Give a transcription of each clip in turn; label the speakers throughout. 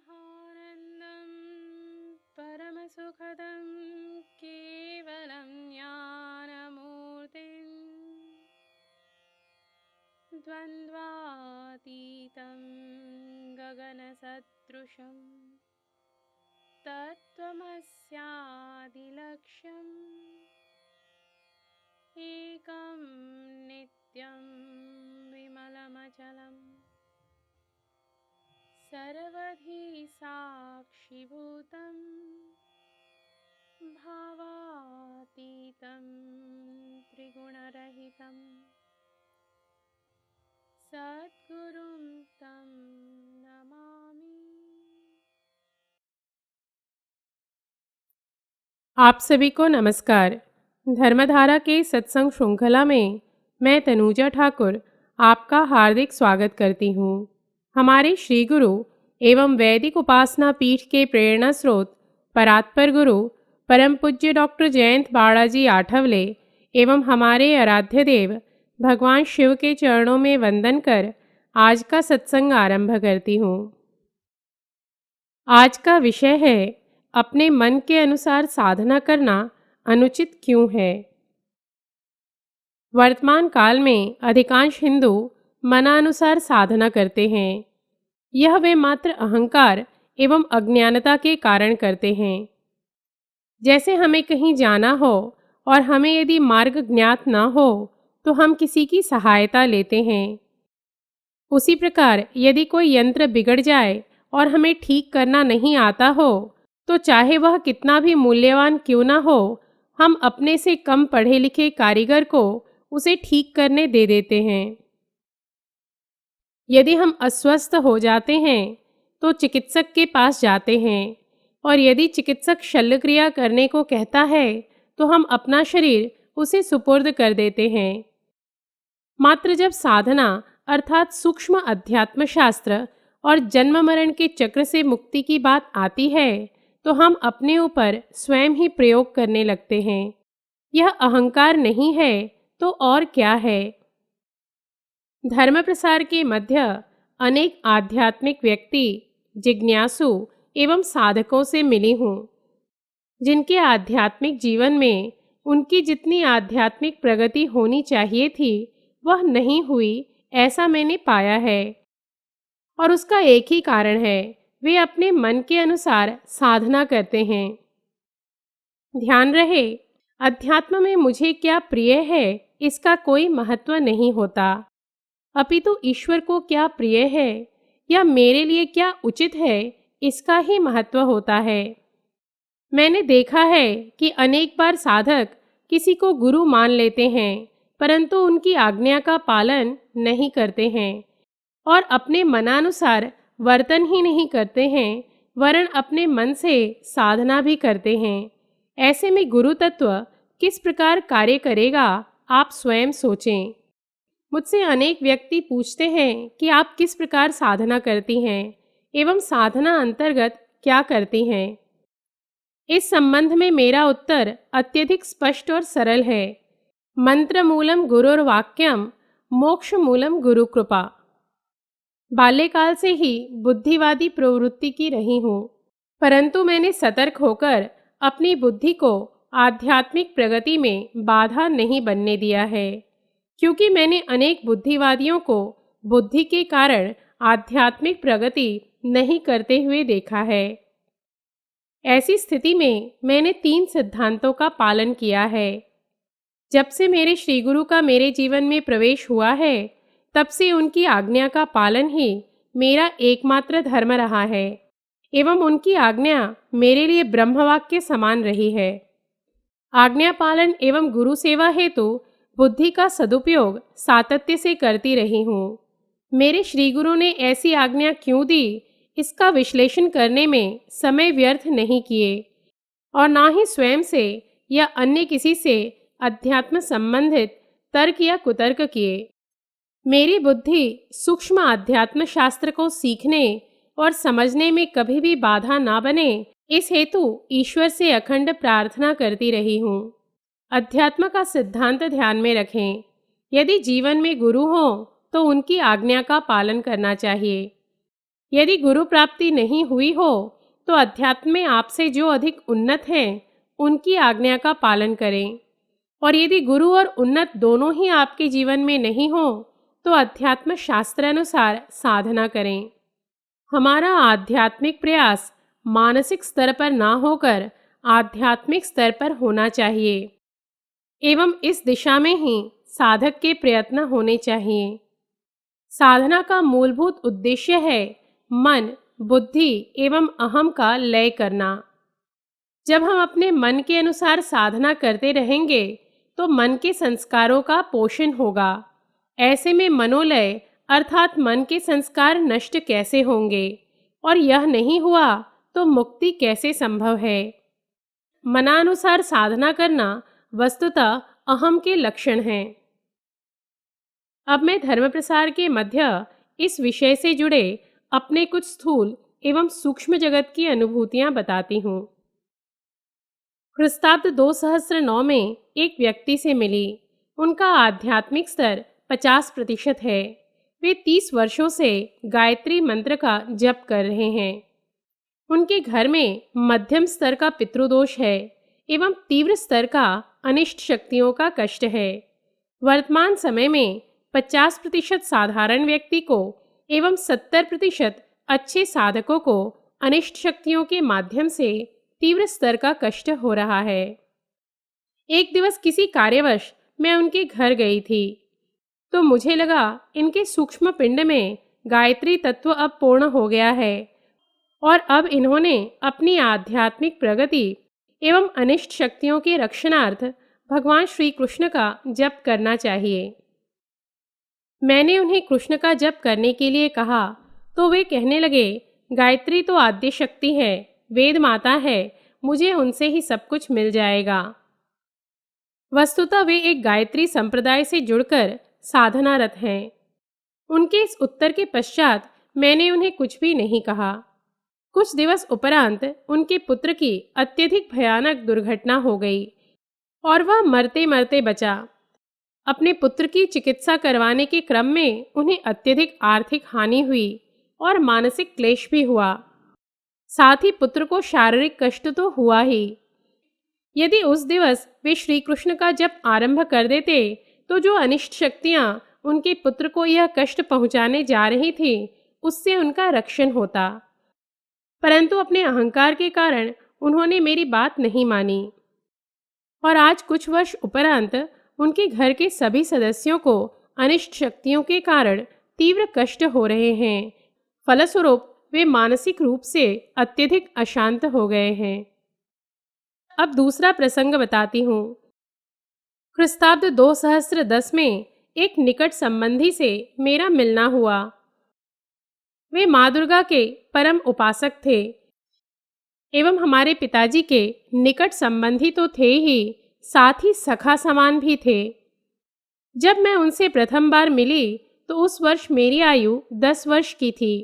Speaker 1: ब्रह्मानन्दं परमसुखदं केवलं ज्ञानमूर्तिं द्वन्द्वातीतं गगनसदृशं तत्त्वमस्यादिलक्ष्यम् एकं नित्यं विमलमचलम् सर्वधी साक्षिभूतं भावातीतं त्रिगुणरहितं सद्गुरुं तं नमामि। आप सभी को नमस्कार। धर्मधारा के सत्संग श्रृंखला में मैं तनुजा ठाकुर आपका हार्दिक स्वागत करती हूँ। हमारे श्री गुरु एवं वैदिक उपासना पीठ के प्रेरणा स्रोत परात्पर गुरु परम पूज्य डॉक्टर जयंत बाड़ाजी आठवले एवं हमारे आराध्य देव भगवान शिव के चरणों में वंदन कर आज का सत्संग आरंभ करती हूँ। आज का विषय है अपने मन के अनुसार साधना करना अनुचित क्यों है। वर्तमान काल में अधिकांश हिंदू मनानुसार साधना करते हैं। यह वे मात्र अहंकार एवं अज्ञानता के कारण करते हैं। जैसे हमें कहीं जाना हो और हमें यदि मार्ग ज्ञात न हो तो हम किसी की सहायता लेते हैं। उसी प्रकार यदि कोई यंत्र बिगड़ जाए और हमें ठीक करना नहीं आता हो तो चाहे वह कितना भी मूल्यवान क्यों न हो, हम अपने से कम पढ़े लिखे कारीगर को उसे ठीक करने दे देते हैं। यदि हम अस्वस्थ हो जाते हैं तो चिकित्सक के पास जाते हैं और यदि चिकित्सक शल्य क्रिया करने को कहता है तो हम अपना शरीर उसे सुपुर्द कर देते हैं। मात्र जब साधना अर्थात सूक्ष्म अध्यात्म शास्त्र और जन्म मरण के चक्र से मुक्ति की बात आती है तो हम अपने ऊपर स्वयं ही प्रयोग करने लगते हैं। यह अहंकार नहीं है तो और क्या है। धर्म प्रसार के मध्य अनेक आध्यात्मिक व्यक्ति, जिज्ञासु एवं साधकों से मिली हूँ जिनके आध्यात्मिक जीवन में उनकी जितनी आध्यात्मिक प्रगति होनी चाहिए थी वह नहीं हुई, ऐसा मैंने पाया है। और उसका एक ही कारण है, वे अपने मन के अनुसार साधना करते हैं। ध्यान रहे, अध्यात्म में मुझे क्या प्रिय है इसका कोई महत्व नहीं होता, अपितु ईश्वर को क्या प्रिय है या मेरे लिए क्या उचित है इसका ही महत्व होता है। मैंने देखा है कि अनेक बार साधक किसी को गुरु मान लेते हैं परंतु उनकी आज्ञा का पालन नहीं करते हैं और अपने मनानुसार वर्तन ही नहीं करते हैं वरन अपने मन से साधना भी करते हैं। ऐसे में गुरु तत्व किस प्रकार कार्य करेगा आप स्वयं सोचें। मुझसे अनेक व्यक्ति पूछते हैं कि आप किस प्रकार साधना करती हैं एवं साधना अंतर्गत क्या करती हैं। इस संबंध में मेरा उत्तर अत्यधिक स्पष्ट और सरल है। मंत्र मूलम गुरुर्वाक्यम, मोक्ष मूलम गुरु कृपा। बाल्यकाल से ही बुद्धिवादी प्रवृत्ति की रही हूँ परंतु मैंने सतर्क होकर अपनी बुद्धि को आध्यात्मिक प्रगति में बाधा नहीं बनने दिया है, क्योंकि मैंने अनेक बुद्धिवादियों को बुद्धि के कारण आध्यात्मिक प्रगति नहीं करते हुए देखा है। ऐसी स्थिति में मैंने 3 सिद्धांतों का पालन किया है। जब से मेरे श्री गुरु का मेरे जीवन में प्रवेश हुआ है तब से उनकी आज्ञा का पालन ही मेरा एकमात्र धर्म रहा है एवं उनकी आज्ञा मेरे लिए ब्रह्मवाक्य समान रही है। आज्ञा पालन एवं गुरु सेवा हेतु बुद्धि का सदुपयोग सातत्य से करती रही हूँ। मेरे श्री गुरु ने ऐसी आज्ञा क्यों दी इसका विश्लेषण करने में समय व्यर्थ नहीं किए और ना ही स्वयं से या अन्य किसी से अध्यात्म संबंधित तर्क या कुतर्क किए। मेरी बुद्धि सूक्ष्म अध्यात्म शास्त्र को सीखने और समझने में कभी भी बाधा ना बने, इस हेतु ईश्वर से अखंड प्रार्थना करती रही हूँ। अध्यात्म का सिद्धांत ध्यान में रखें। यदि जीवन में गुरु हो तो उनकी आज्ञा का पालन करना चाहिए। यदि गुरु प्राप्ति नहीं हुई हो तो अध्यात्म में आपसे जो अधिक उन्नत हैं उनकी आज्ञा का पालन करें, और यदि गुरु और उन्नत दोनों ही आपके जीवन में नहीं हो तो अध्यात्म शास्त्रानुसार साधना करें। हमारा आध्यात्मिक प्रयास मानसिक स्तर पर ना होकर आध्यात्मिक स्तर पर होना चाहिए एवं इस दिशा में ही साधक के प्रयत्न होने चाहिए। साधना का मूलभूत उद्देश्य है मन, बुद्धि एवं अहम का लय करना। जब हम अपने मन के अनुसार साधना करते रहेंगे तो मन के संस्कारों का पोषण होगा। ऐसे में मनोलय अर्थात मन के संस्कार नष्ट कैसे होंगे, और यह नहीं हुआ तो मुक्ति कैसे संभव है। मनानुसार साधना करना वस्तुतः अहम के लक्षण हैं। अब मैं धर्म प्रसार के मध्य इस विषय से जुड़े अपने कुछ स्थूल एवं सूक्ष्म जगत की अनुभूतियां बताती हूँ। ख्रिस्ताब्द 2009 में एक व्यक्ति से मिली। उनका आध्यात्मिक स्तर 50% है। वे 30 वर्षों से गायत्री मंत्र का जप कर रहे हैं। उनके घर में मध्यम स्तर का पितृदोष है एवं तीव्र स्तर का अनिष्ट शक्तियों का कष्ट है। वर्तमान समय में 50% साधारण व्यक्ति को एवं 70% अच्छे साधकों को अनिष्ट शक्तियों के माध्यम से तीव्र स्तर का कष्ट हो रहा है। एक दिवस किसी कार्यवश मैं उनके घर गई थी तो मुझे लगा इनके सूक्ष्म पिंड में गायत्री तत्व अब पूर्ण हो गया है और अब इन्होंने अपनी आध्यात्मिक प्रगति एवं अनिष्ट शक्तियों के रक्षणार्थ भगवान श्री कृष्ण का जप करना चाहिए। मैंने उन्हें कृष्ण का जप करने के लिए कहा तो वे कहने लगे, गायत्री तो आद्य शक्ति है, वेद माता है, मुझे उनसे ही सब कुछ मिल जाएगा। वस्तुतः वे एक गायत्री संप्रदाय से जुड़कर साधनारत हैं। उनके इस उत्तर के पश्चात मैंने उन्हें कुछ भी नहीं कहा। कुछ दिवस उपरांत उनके पुत्र की अत्यधिक भयानक दुर्घटना हो गई और वह मरते मरते बचा। अपने पुत्र की चिकित्सा करवाने के क्रम में उन्हें अत्यधिक आर्थिक हानि हुई और मानसिक क्लेश भी हुआ। साथ ही पुत्र को शारीरिक कष्ट तो हुआ ही। यदि उस दिवस वे श्री कृष्ण का जप आरंभ कर देते तो जो अनिष्ट शक्तियां उनके पुत्र को यह कष्ट पहुंचाने जा रही थी उससे उनका रक्षण होता, परंतु अपने अहंकार के कारण उन्होंने मेरी बात नहीं मानी और आज कुछ वर्ष उपरांत उनके घर के सभी सदस्यों को अनिष्ट शक्तियों के कारण तीव्र कष्ट हो रहे हैं। फलस्वरूप वे मानसिक रूप से अत्यधिक अशांत हो गए हैं। अब दूसरा प्रसंग बताती हूँ। ख्रिस्ताब्द 2010 में एक निकट संबंधी से मेरा मिलना हुआ। वे माँ दुर्गा के परम उपासक थे एवं हमारे पिताजी के निकट संबंधी तो थे ही, साथ ही सखा समान भी थे। जब मैं उनसे प्रथम बार मिली तो उस वर्ष मेरी आयु 10 वर्ष की थी।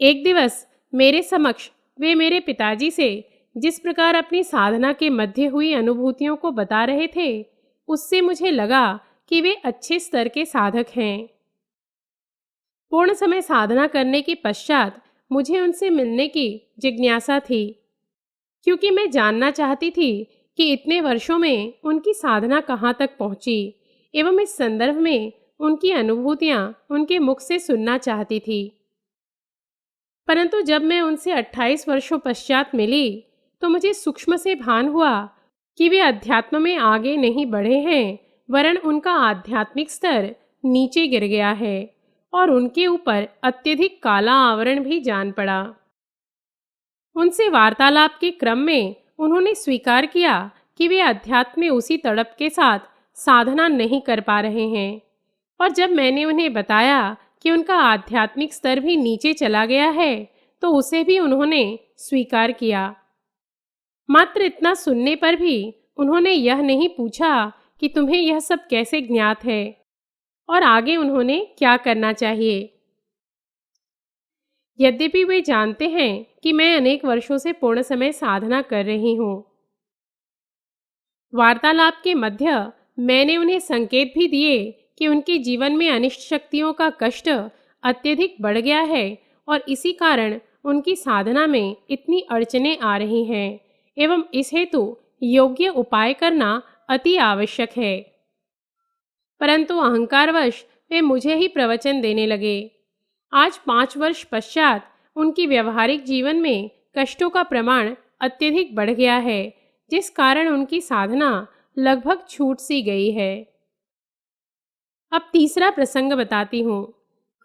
Speaker 1: एक दिवस मेरे समक्ष वे मेरे पिताजी से जिस प्रकार अपनी साधना के मध्य हुई अनुभूतियों को बता रहे थे, उससे मुझे लगा कि वे अच्छे स्तर के साधक हैं। पूर्ण समय साधना करने के पश्चात मुझे उनसे मिलने की जिज्ञासा थी, क्योंकि मैं जानना चाहती थी कि इतने वर्षों में उनकी साधना कहाँ तक पहुँची एवं इस संदर्भ में उनकी अनुभूतियाँ उनके मुख से सुनना चाहती थी। परंतु जब मैं उनसे 28 वर्षों पश्चात मिली तो मुझे सूक्ष्म से भान हुआ कि वे अध्यात्म में आगे नहीं बढ़े हैं, वरन उनका आध्यात्मिक स्तर नीचे गिर गया है और उनके ऊपर अत्यधिक काला आवरण भी जान पड़ा। उनसे वार्तालाप के क्रम में उन्होंने स्वीकार किया कि वे अध्यात्म में उसी तड़प के साथ साधना नहीं कर पा रहे हैं, और जब मैंने उन्हें बताया कि उनका आध्यात्मिक स्तर भी नीचे चला गया है तो उसे भी उन्होंने स्वीकार किया। मात्र इतना सुनने पर भी उन्होंने यह नहीं पूछा कि तुम्हें यह सब कैसे ज्ञात है और आगे उन्होंने क्या करना चाहिए। यद्यपि वे जानते हैं कि मैं अनेक वर्षों से पूर्ण समय साधना कर रही हूँ। वार्तालाप के मध्य मैंने उन्हें संकेत भी दिए कि उनके जीवन में अनिष्ट शक्तियों का कष्ट अत्यधिक बढ़ गया है और इसी कारण उनकी साधना में इतनी अड़चनें आ रही हैं एवं इस हेतु योग्य उपाय करना अति आवश्यक है। परंतु अहंकारवश वे मुझे ही प्रवचन देने लगे। आज 5 वर्ष पश्चात उनकी व्यवहारिक जीवन में कष्टों का प्रमाण अत्यधिक बढ़ गया है, जिस कारण उनकी साधना लगभग छूट सी गई है। अब तीसरा प्रसंग बताती हूँ।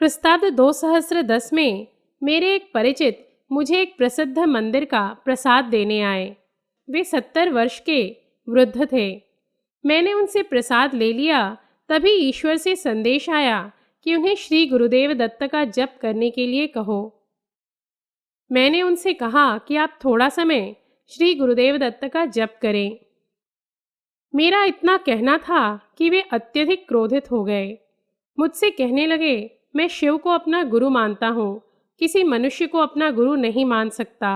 Speaker 1: ख्रीस्ताब्द 2010 में मेरे एक परिचित मुझे एक प्रसिद्ध मंदिर का प्रसाद देने आए। वे 70 वर्ष के वृद्ध थे। मैंने उनसे प्रसाद ले लिया, तभी ईश्वर से संदेश आया कि उन्हें श्री गुरुदेव दत्त का जप करने के लिए कहो। मैंने उनसे कहा कि आप थोड़ा समय श्री गुरुदेव दत्त का जप करें। मेरा इतना कहना था कि वे अत्यधिक क्रोधित हो गए। मुझसे कहने लगे, मैं शिव को अपना गुरु मानता हूँ, किसी मनुष्य को अपना गुरु नहीं मान सकता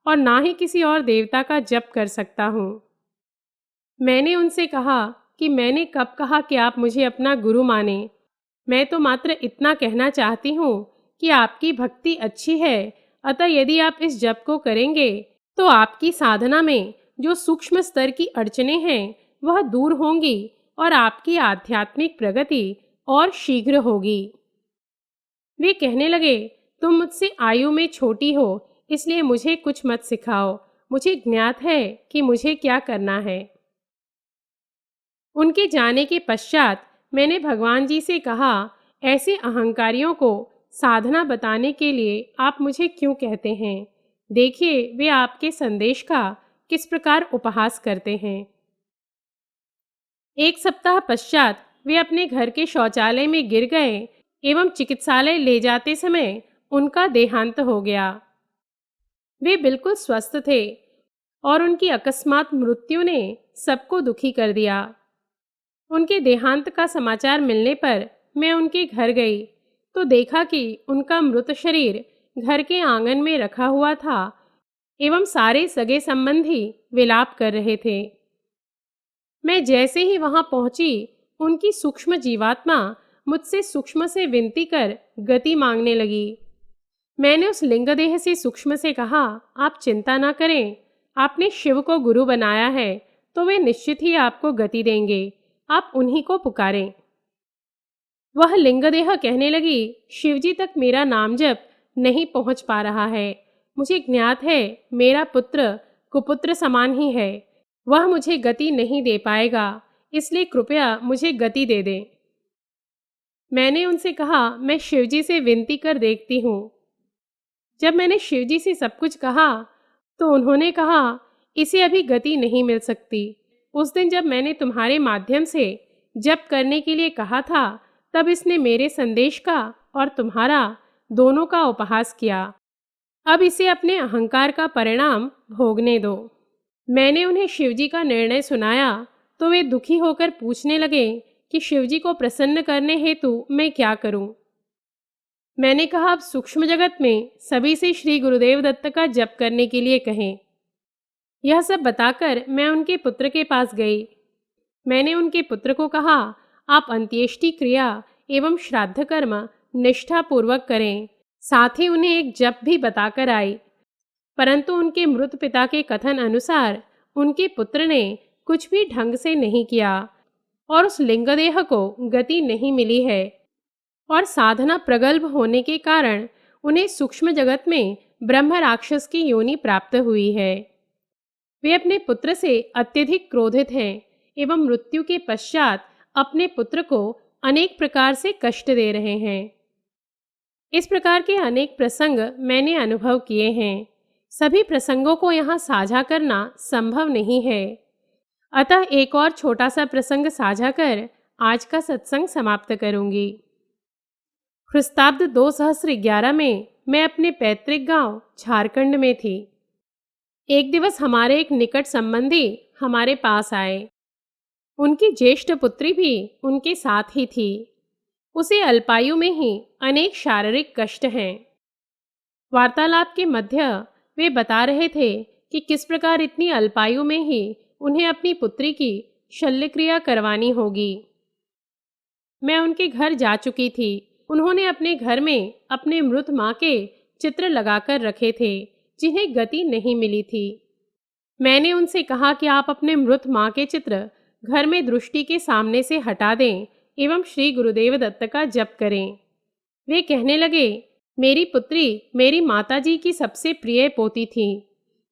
Speaker 1: और ना ही किसी और देवता का जप कर सकता हूँ। मैंने उनसे कहा कि मैंने कब कहा कि आप मुझे अपना गुरु माने। मैं तो मात्र इतना कहना चाहती हूँ कि आपकी भक्ति अच्छी है, अतः यदि आप इस जप को करेंगे तो आपकी साधना में जो सूक्ष्म स्तर की अड़चनें हैं वह दूर होंगी और आपकी आध्यात्मिक प्रगति और शीघ्र होगी। वे कहने लगे, तुम मुझसे आयु में छोटी हो, इसलिए मुझे कुछ मत सिखाओ, मुझे ज्ञात है कि मुझे क्या करना है। उनके जाने के पश्चात मैंने भगवान जी से कहा, ऐसे अहंकारियों को साधना बताने के लिए आप मुझे क्यों कहते हैं? देखिए वे आपके संदेश का किस प्रकार उपहास करते हैं। एक सप्ताह पश्चात वे अपने घर के शौचालय में गिर गए एवं चिकित्सालय ले जाते समय उनका देहांत हो गया। वे बिल्कुल स्वस्थ थे और उनकी अकस्मात मृत्यु ने सबको दुखी कर दिया। उनके देहांत का समाचार मिलने पर मैं उनके घर गई तो देखा कि उनका मृत शरीर घर के आंगन में रखा हुआ था एवं सारे सगे संबंधी विलाप कर रहे थे। मैं जैसे ही वहां पहुंची, उनकी सूक्ष्म जीवात्मा मुझसे सूक्ष्म से विनती कर गति मांगने लगी। मैंने उस लिंगदेह से सूक्ष्म से कहा, आप चिंता ना करें, आपने शिव को गुरु बनाया है तो वे निश्चित ही आपको गति देंगे, आप उन्हीं को पुकारें। वह लिंगदेह कहने लगी, शिवजी तक मेरा नाम जप नहीं पहुंच पा रहा है। मुझे ज्ञात है मेरा पुत्र कुपुत्र समान ही है, वह मुझे गति नहीं दे पाएगा, इसलिए कृपया मुझे गति दे दें। मैंने उनसे कहा, मैं शिवजी से विनती कर देखती हूँ। जब मैंने शिवजी से सब कुछ कहा तो उन्होंने कहा, इसे अभी गति नहीं मिल सकती। उस दिन जब मैंने तुम्हारे माध्यम से जप करने के लिए कहा था, तब इसने मेरे संदेश का और तुम्हारा दोनों का उपहास किया। अब इसे अपने अहंकार का परिणाम भोगने दो। मैंने उन्हें शिवजी का निर्णय सुनाया तो वे दुखी होकर पूछने लगे कि शिवजी को प्रसन्न करने हेतु मैं क्या करूं। मैंने कहा, अब सूक्ष्म जगत में सभी से श्री गुरुदेव दत्त का जप करने के लिए कहें। यह सब बताकर मैं उनके पुत्र के पास गई। मैंने उनके पुत्र को कहा, आप अंत्येष्टि क्रिया एवं श्राद्ध कर्म निष्ठापूर्वक करें। साथ ही उन्हें एक जप भी बताकर आई। परंतु उनके मृत पिता के कथन अनुसार उनके पुत्र ने कुछ भी ढंग से नहीं किया और उस लिंगदेह को गति नहीं मिली है और साधना प्रगल्भ होने के कारण उन्हें सूक्ष्म जगत में ब्रह्म राक्षस की योनि प्राप्त हुई है। वे अपने पुत्र से अत्यधिक क्रोधित हैं एवं मृत्यु के पश्चात अपने पुत्र को अनेक प्रकार से कष्ट दे रहे हैं। इस प्रकार के अनेक प्रसंग मैंने अनुभव किए हैं। सभी प्रसंगों को यहाँ साझा करना संभव नहीं है, अतः एक और छोटा सा प्रसंग साझा कर आज का सत्संग समाप्त करूंगी। ख्रीस्ताब्द 2011 में मैं अपने पैतृक गांव झारखंड में थी। एक दिवस हमारे एक निकट संबंधी हमारे पास आए। उनकी ज्येष्ठ पुत्री भी उनके साथ ही थी। उसे अल्पायु में ही अनेक शारीरिक कष्ट हैं। वार्तालाप के मध्य वे बता रहे थे कि किस प्रकार इतनी अल्पायु में ही उन्हें अपनी पुत्री की शल्यक्रिया करवानी होगी। मैं उनके घर जा चुकी थी उन्होंने अपने घर में अपने मृत माँ के चित्र लगाकर रखे थे, जिन्हें गति नहीं मिली थी। मैंने उनसे कहा कि आप अपने मृत माँ के चित्र घर में दृष्टि के सामने से हटा दें एवं श्री गुरुदेव दत्त का जप करें। वे कहने लगे, मेरी पुत्री मेरी माताजी की सबसे प्रिय पोती थी,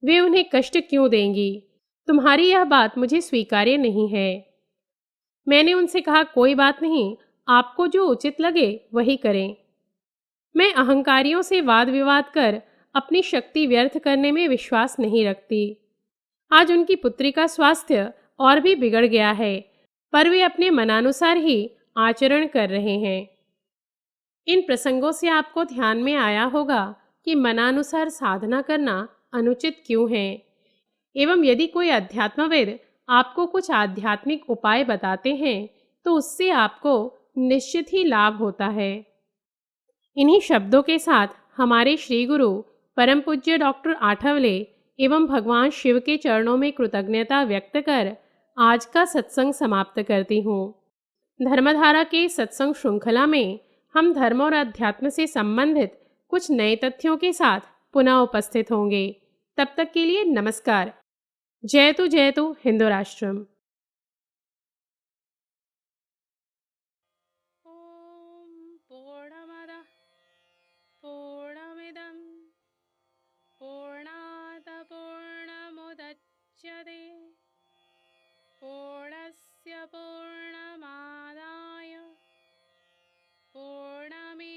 Speaker 1: वे उन्हें कष्ट क्यों देंगी? तुम्हारी यह बात मुझे स्वीकार्य नहीं है। मैंने उनसे कहा, कोई बात नहीं, आपको जो उचित लगे वही करें। मैं अहंकारियों से वाद विवाद कर अपनी शक्ति व्यर्थ करने में विश्वास नहीं रखती। आज उनकी पुत्री का स्वास्थ्य और भी बिगड़ गया है, पर वे अपने मनानुसार ही आचरण कर रहे हैं। इन प्रसंगों से आपको ध्यान में आया होगा कि मनानुसार साधना करना अनुचित क्यों है, एवं यदि कोई अध्यात्मविद आपको कुछ आध्यात्मिक उपाय बताते हैं तो उससे आपको निश्चित ही लाभ होता है। इन्हीं शब्दों के साथ हमारे श्री गुरु परम पूज्य डॉक्टर आठवले एवं भगवान शिव के चरणों में कृतज्ञता व्यक्त कर आज का सत्संग समाप्त करती हूँ। धर्मधारा के सत्संग श्रृंखला में हम धर्म और अध्यात्म से संबंधित कुछ नए तथ्यों के साथ पुनः उपस्थित होंगे। तब तक के लिए नमस्कार। जयतु हिंदू राष्ट्रम।
Speaker 2: ॐ पूर्णमदः पूर्णमिदं पूर्णात् पूर्णमुदच्यते पूर्णस्य पूर्णमादाय पूर्णमेवावशिष्यते।